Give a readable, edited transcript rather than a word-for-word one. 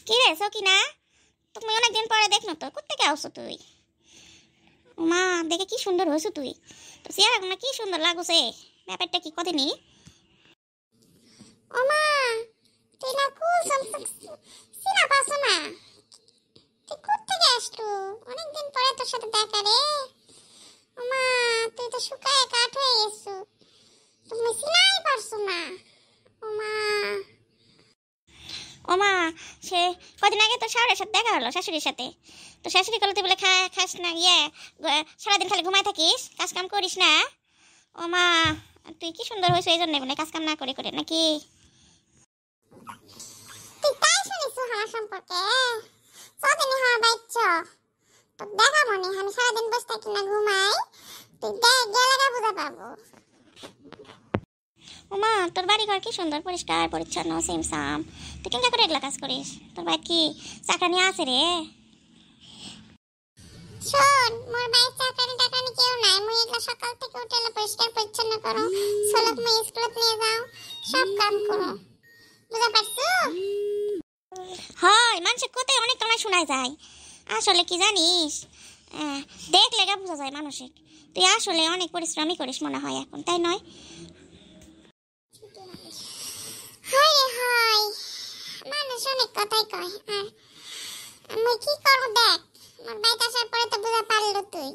কি রে সকিনা, তুমি অনেকদিন পরে দেখনো তো, কোত্থেকে আসছো তুই? মা দেখে কি সুন্দর হয়েছো তুই, তো চেহারা কি সুন্দর লাগছে, ব্যাপারটা কি কদিনই? ওমা তুই না কুসুম সিনা পাস না, তুই কোত্থেকে আসলো? অনেকদিন পরে তোর সাথে দেখা রে। ওমা তুই তো শুকায় কাঠ হয়ে গেছো, তুমি সিনাই পারছো না। ওমা ওমা সে কদিন আগে তো শাওরের সাথে দেখা হলো, শাশুড়ির সাথে। তো শাশুড়ি করলে তুই বলে খাস না, সারাদিন খালি ঘুমাই থাকিস, কাজ কাম করিস না। ওমা তুই কি সুন্দর হয়েছো এই জন্য বলে কাজ কাম না করে করে নাকি? তুই তাই শুনিস আমার সম্পর্কে? কদিনই হওয়া বাইচ্ছ, তো দেখা মনে আমি সারাদিন বসে থাকি না ঘুমাই, তুই দেখ গেলে বুঝা পাবো। ওমা তোর বাড়ি ঘর কি সুন্দর পরিষ্কার পরিচ্ছন্ন সিমসাম, তুই কেঙ্কা করে এগুলা কাজ করিস? তোর বাড়ি কি চাকরানি আছে রে? শোন, মোর বাইর চাকরানি টাকরানি কেউ নাই, মুই এগুলা সকাল থেকে উঠে পরিষ্কার পরিচ্ছন্ন করো, ছোলক মুই স্কুলত নিয়ে যাও, সব কাম করো, বুঝা পারছো? হয় মানুষের কোথায় অনেক তোমায় শোনা যায়, আসলে কি জানিস, দেখলে গা বোঝা যায় মানুষের, তুই আসলে অনেক পরিশ্রমই করিস মনে হয় এখন, তাই নয়? হয় রে হয়, মানুষ অনেক কথাই কয়, আর মুই কি করবো দেখ, মোর বাইর আসার পরে তো বুঝা পারলো তুই।